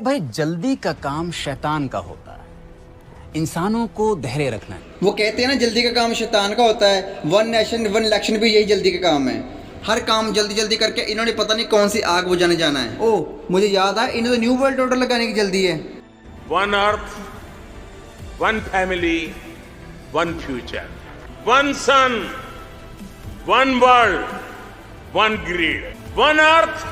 भाई जल्दी का काम शैतान का होता है, इंसानों को धैर्य रखना है। वो कहते हैं ना जल्दी का काम शैतान का होता है। वन नेशन वन इलेक्शन भी यही जल्दी का काम है। हर काम जल्दी जल्दी करके इन्होंने पता नहीं कौन सी आग बुझाने जाना है। ओह, मुझे याद है, इन्हें तो न्यू वर्ल्ड ऑर्डर लगाने की जल्दी है। One earth, one family, one future, one sun, one world, one grid, one earth,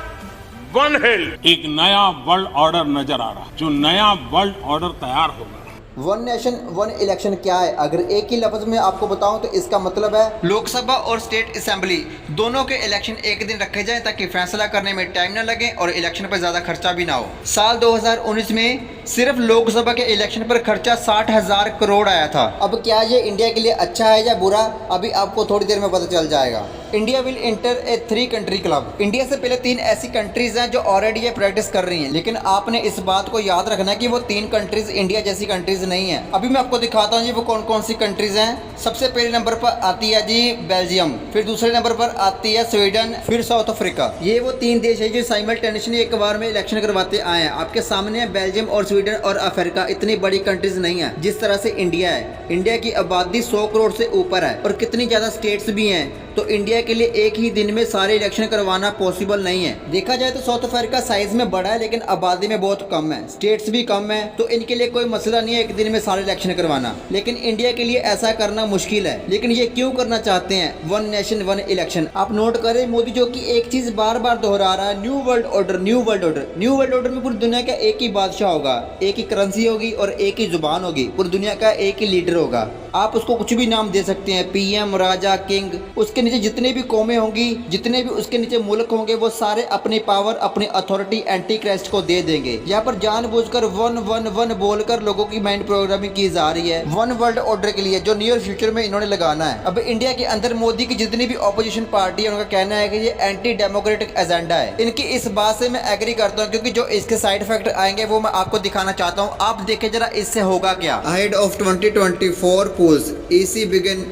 one health. एक नया वर्ल्ड ऑर्डर नजर आ रहा, जो नया वर्ल्ड ऑर्डर तैयार होगा। वन नेशन वन इलेक्शन क्या है? अगर एक ही लफ्ज में आपको बताऊं तो इसका मतलब है लोकसभा और स्टेट असेंबली दोनों के इलेक्शन एक दिन रखे जाएं ताकि फैसला करने में टाइम ना लगे और इलेक्शन पर ज्यादा खर्चा भी ना हो। साल 2019 में सिर्फ लोकसभा के इलेक्शन पर खर्चा 60,000 करोड़ आया था। अब क्या ये इंडिया के लिए अच्छा है या बुरा, अभी आपको थोड़ी देर में पता चल जाएगा। India will inter A 3 country club. India से पहले 3 ऐसी कंट्रीज हैं जो ऑलरेडी ये प्रैक्टिस कर रही हैं, लेकिन आपने इस बात को याद रखना है कि वो 3 कंट्रीज इंडिया जैसी कंट्रीज नहीं है। अभी मैं आपको दिखाता हूँ जी वो कौन कौन सी कंट्रीज हैं। सबसे पहले नंबर पर आती है जी बेल्जियम, फिर दूसरे नंबर पर आती है स्वीडन, फिर साउथ अफ्रीका। ये वो 3 देश है जो साइमल्टेनियसली एक बार में इलेक्शन करवाते आए हैं। आपके सामने है बेल्जियम और स्वीडन और अफ्रीका। इतनी बड़ी कंट्रीज नहीं है जिस तरह से इंडिया है। इंडिया की आबादी 100 करोड़ से ऊपर है और कितनी ज्यादा स्टेट्स भी हैं, तो इंडिया के लिए एक ही दिन में सारे इलेक्शन करवाना पॉसिबल नहीं है। देखा जाए तो साउथ अफ्रीका साइज में बड़ा है लेकिन आबादी में बहुत कम है, स्टेट्स भी कम है, तो इनके लिए कोई मसला नहीं है एक दिन में सारे इलेक्शन करवाना। लेकिन इंडिया के लिए ऐसा करना मुश्किल है। लेकिन ये क्यों करना चाहते हैं वन नेशन वन इलेक्शन? आप नोट करें, मोदी जो की एक चीज बार बार दोहरा रहा है, new world order, new world order. New world order में पूरी दुनिया का एक ही बादशाह होगा, एक ही करेंसी होगी और एक ही जुबान होगी, पूरी दुनिया का एक ही लीडर होगा। आप उसको कुछ भी नाम दे सकते हैं, पीएम, राजा, किंग। उसके नीचे जितने भी कौमें होंगी, जितने भी उसके नीचे मुल्क होंगे, वो सारे अपनी पावर, अपनी अथॉरिटी एंटी क्राइस्ट को दे देंगे। यहाँ पर जानबूझकर वन वन वन बोलकर लोगों की माइंड प्रोग्रामिंग की जा रही है वन वर्ल्ड ऑर्डर के लिए, जो नियर फ्यूचर में इन्होंने लगाना है। अब इंडिया के अंदर मोदी की जितनी भी ऑपोजिशन पार्टी है, उनका कहना है कि ये एंटी डेमोक्रेटिक एजेंडा है। इनकी इस बात से मैं एग्री करता हूँ, क्योंकि जो इसके साइड इफेक्ट आएंगे वो मैं आपको दिखाना चाहता हूँ। आप देखें जरा इससे होगा क्या। Ahead of 2024 polls, EC begin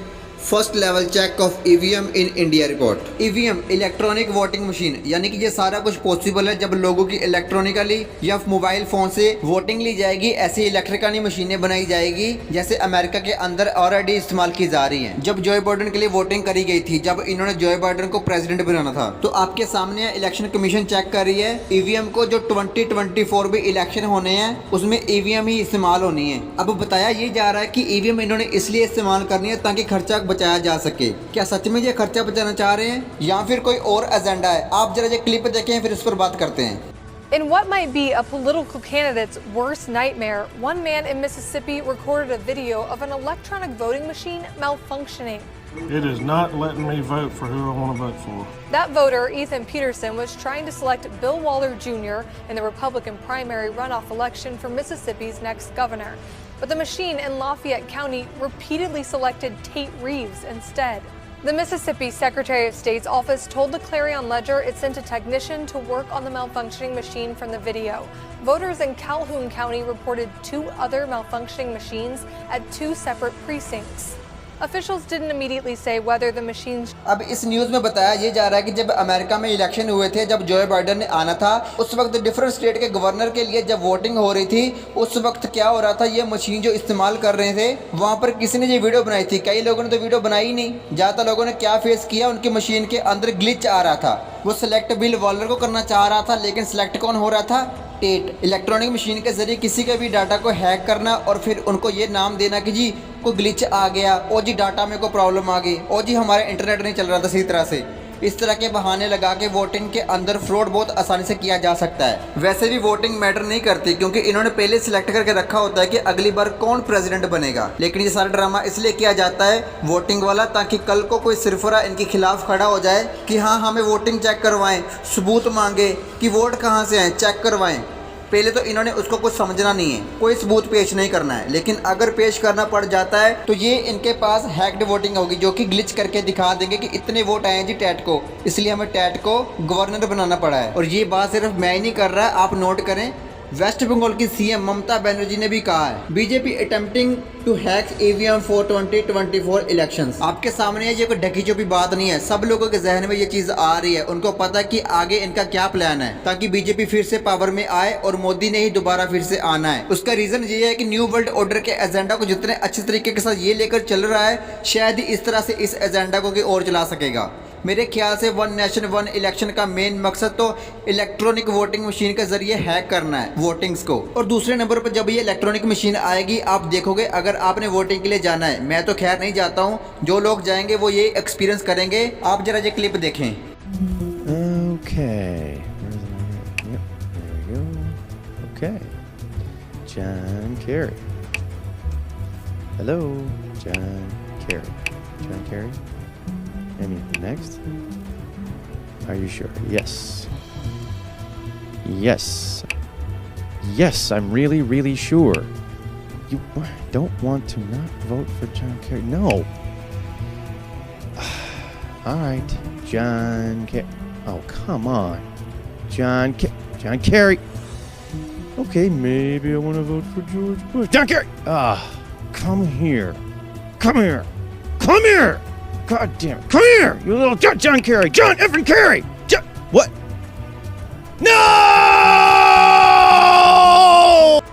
first level check of EVM in India report. EVM electronic voting machine, यानी कि ये सारा कुछ पॉसिबल है जब लोगों की इलेक्ट्रॉनिकली या मोबाइल फोन से वोटिंग ली जाएगी। ऐसी इलेक्ट्रिकली मशीनें बनाई जाएगी जैसे अमेरिका के अंदर ऑलरेडी इस्तेमाल की जा रही हैं। जब जो बाइडेन के लिए वोटिंग करी गई थी, जब इन्होंने जो बाइडेन को प्रेसिडेंट बनाना था, तो आपके सामने इलेक्शन कमीशन चेक कर रही है ईवीएम को। जो 2024 भी इलेक्शन होने हैं उसमें ईवीएम ही इस्तेमाल होनी है। अब बताया ये जा रहा है कि ईवीएम इन्होंने इसलिए इस्तेमाल करनी है ताकि खर्चा बचाया जा सके। क्या सच में ये खर्चा बचाना चाह रहे हैं या फिर कोई और एजेंडा है? आप जरा ये क्लिप देखें, फिर इस पर बात करते हैं। In what might be a political candidate's worst nightmare, one man in Mississippi recorded a video of an electronic voting machine malfunctioning. It is not letting me vote for who I want to vote for. That voter, Ethan Peterson, was trying to select Bill Waller Jr. in the Republican primary runoff election for Mississippi's next governor. But the machine in Lafayette County repeatedly selected Tate Reeves instead. The Mississippi Secretary of State's office told the Clarion Ledger it sent a technician to work on the malfunctioning machine from the video. Voters in Calhoun County reported 2 other malfunctioning machines at 2 separate precincts. Officials didn't immediately say whether the machines. अब इस news में बताया ये जा रहा है कि जब अमेरिका में इलेक्शन हुए थे, जब जो बाइडेन ने आना था, उस वक्त डिफरेंट स्टेट के गवर्नर के लिए जब वोटिंग हो रही थी, उस वक्त क्या हो रहा था, ये मशीन जो इस्तेमाल कर रहे थे, वहाँ पर किसी ने ये वीडियो बनाई थी। कई लोगों ने तो वीडियो बनाई ही नहीं। ज़्यादातर लोगों ने क्या फेस किया, उनकी मशीन के अंदर ग्लिच आ रहा था। वो सिलेक्ट बिल वॉलर को करना चाह रहा था, लेकिन सिलेक्ट कौन हो रहा था? टेट। इलेक्ट्रॉनिक मशीन के जरिए किसी के भी डाटा को हैक करना और फिर उनको ये नाम देना कि जी कोई ग्लिच आ गया, ओ जी डाटा में कोई प्रॉब्लम आ गई, ओ जी हमारा इंटरनेट नहीं चल रहा था सही तरह से। इस तरह के बहाने लगा के वोटिंग के अंदर फ्रॉड बहुत आसानी से किया जा सकता है। वैसे भी वोटिंग मैटर नहीं करती, क्योंकि इन्होंने पहले सिलेक्ट करके रखा होता है कि अगली बार कौन प्रेसिडेंट बनेगा। लेकिन ये सारा ड्रामा इसलिए किया जाता है वोटिंग वाला, ताकि कल को कोई सिरफरा इनके खिलाफ खड़ा हो जाए कि हाँ हमें वोटिंग चेक करवाएं, सबूत मांगे कि वोट कहाँ से आए, चेक करवाएं। पहले तो इन्होंने उसको कुछ समझना नहीं है, कोई सबूत पेश नहीं करना है। लेकिन अगर पेश करना पड़ जाता है तो ये इनके पास हैक्ड वोटिंग होगी, जो कि ग्लिच करके दिखा देंगे कि इतने वोट आए हैं जी टैट को, इसलिए हमें टैट को गवर्नर बनाना पड़ा है। और ये बात सिर्फ मैं ही नहीं कर रहा, आप नोट करें, वेस्ट बंगाल की सीएम ममता बनर्जी ने भी कहा है BJP attempting to hack EVM for 2024 elections. आपके सामने ये कोई ढकी चुपी बात नहीं है, सब लोगों के जहन में ये चीज आ रही है, उनको पता है कि आगे इनका क्या प्लान है ताकि बीजेपी फिर से पावर में आए और मोदी ने ही दोबारा फिर से आना है। उसका रीजन ये है कि न्यू वर्ल्ड ऑर्डर के एजेंडा को जितने अच्छे तरीके के साथ ये लेकर चल रहा है, शायद ही इस तरह से इस एजेंडा को और चला सकेगा। मेरे ख्याल से वन नेशन वन इलेक्शन का मेन मकसद तो इलेक्ट्रॉनिक वोटिंग मशीन के जरिए हैक करना है वोटिंग्स को। और दूसरे नंबर पर जब ये इलेक्ट्रॉनिक मशीन आएगी आप देखोगे, अगर आपने वोटिंग के लिए जाना है, मैं तो खैर नहीं जाता हूँ, जो लोग जाएंगे वो ये एक्सपीरियंस करेंगे। आप जरा ये क्लिप देखें। Okay. Yep, there you go. Okay. John Kerry. Hello, John Kerry. John Kerry? Anything next? Are you sure? Yes. Yes. Yes, I'm really, really sure. You don't want to not vote for John Kerry? No. All right, John Kerry. Oh, come on. John Kerry. Okay, maybe I want to vote for George Bush. John Kerry! Come here. Come here. Come here! God damn it. Come here, you little John Kerry. John effing Kerry! What? No!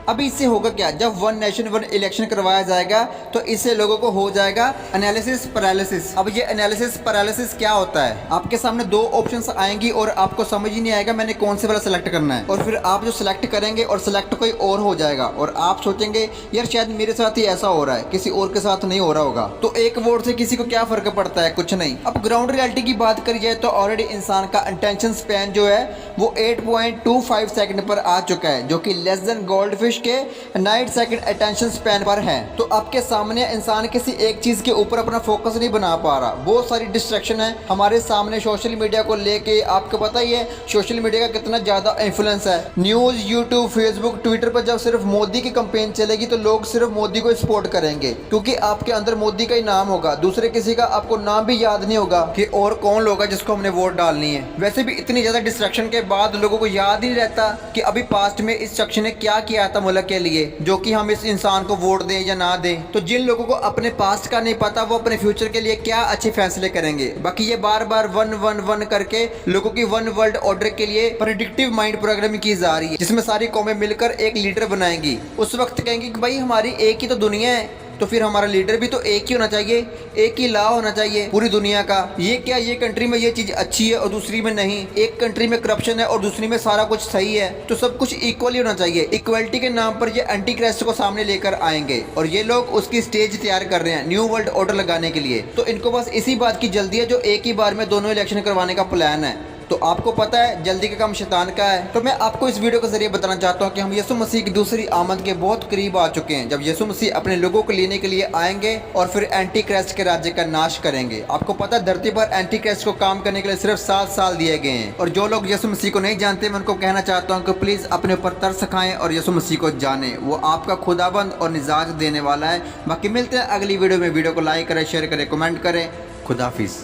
अभी इससे होगा क्या, जब one nation one election करवाया जाएगा तो इससे लोगों को हो जाएगा एनालिसिस पैरालिसिस। अब ये एनालिसिस पैरालिसिस क्या होता है, आपके सामने दो ऑप्शंस आएंगी और आपको समझ ही नहीं आएगा मैंने कौन से वाला सिलेक्ट करना है, और फिर आप जो सिलेक्ट करेंगे और सिलेक्ट कोई और हो जाएगा और आप सोचेंगे यार शायद मेरे साथ ही ऐसा हो रहा है, किसी और के साथ नहीं हो रहा होगा। तो एक वोट से किसी को क्या फर्क पड़ता है, कुछ नहीं। अब ग्राउंड रियलिटी की बात करी जाए तो ऑलरेडी इंसान का अटेंशन स्पैन जो है वो 8.25 सेकंड पर आ चुका है, जो कि लेस देन गोल्ड फिश के 9 सेकंड अटेंशन स्पैन पर है। तो आपके सामने इंसान किसी एक चीज के ऊपर अपना फोकस नहीं बना पा रहा, बहुत सारी डिस्ट्रैक्शन है हमारे सामने सोशल मीडिया को लेके। आपको पता ही है सोशल मीडिया का कितना ज्यादा इन्फ्लुएंस है, न्यूज, यूट्यूब, फेसबुक, ट्विटर पर जब सिर्फ मोदी की कंपेन चलेगी तो लोग सिर्फ मोदी को सपोर्ट करेंगे, क्योंकि आपके अंदर मोदी का ही नाम होगा, दूसरे किसी का आपको नाम भी याद नहीं होगा कि और कौन लोग जिसको हमने वोट डालनी है। वैसे भी इतनी ज्यादा डिस्ट्रैक्शन के बाद लोगों को याद ही नहीं रहता कि अभी पास्ट में इस शख्स ने क्या किया था मुल्क के लिए, जो कि हम इस इंसान को वोट दें या ना दें। तो जिन लोगों को अपने पास्ट का नहीं पता वो अपने फ्यूचर के लिए क्या अच्छे फैसले करेंगे। बाकी ये बार बार 1-1-1 करके लोगों की वन वर्ल्ड ऑर्डर के लिए प्रेडिक्टिव माइंड प्रोग्रामिंग की जा रही है, जिसमें सारी कौमें मिलकर एक लीडर बनाएंगी। उस वक्त कहेंगे कि भाई हमारी एक ही तो दुनिया है, तो फिर हमारा लीडर भी तो एक ही होना चाहिए, एक ही लॉ होना चाहिए पूरी दुनिया का। ये क्या, ये कंट्री में ये चीज अच्छी है और दूसरी में नहीं, एक कंट्री में करप्शन है और दूसरी में सारा कुछ सही है, तो सब कुछ इक्वली होना चाहिए। इक्वलिटी के नाम पर ये एंटी क्राइस्ट को सामने लेकर आएंगे और ये लोग उसकी स्टेज तैयार कर रहे हैं न्यू वर्ल्ड ऑर्डर लगाने के लिए। तो इनको बस इसी बात की जल्दी है जो एक ही बार में दोनों इलेक्शन करवाने का प्लान है। तो आपको पता है जल्दी का काम शैतान का है। तो मैं आपको इस वीडियो के जरिए बताना चाहता हूं कि हम यीशु मसीह की दूसरी आमद के बहुत करीब आ चुके हैं, जब यीशु मसीह अपने लोगों को लेने के लिए आएंगे और फिर एंटी क्राइस्ट के राज्य का नाश करेंगे। आपको पता है धरती पर एंटी क्राइस्ट को काम करने के लिए सिर्फ 7 साल दिए गए हैं। और जो लोग यीशु मसीह को नहीं जानते मैं उनको कहना चाहता हूँ कि प्लीज अपने ऊपर तरस खाएं और यीशु मसीह को जाने, वो आपका खुदाबंद और निजात देने वाला है। बाकी मिलते हैं अगली वीडियो में। वीडियो को लाइक करें, शेयर करें, कमेंट करें। खुदाफिज।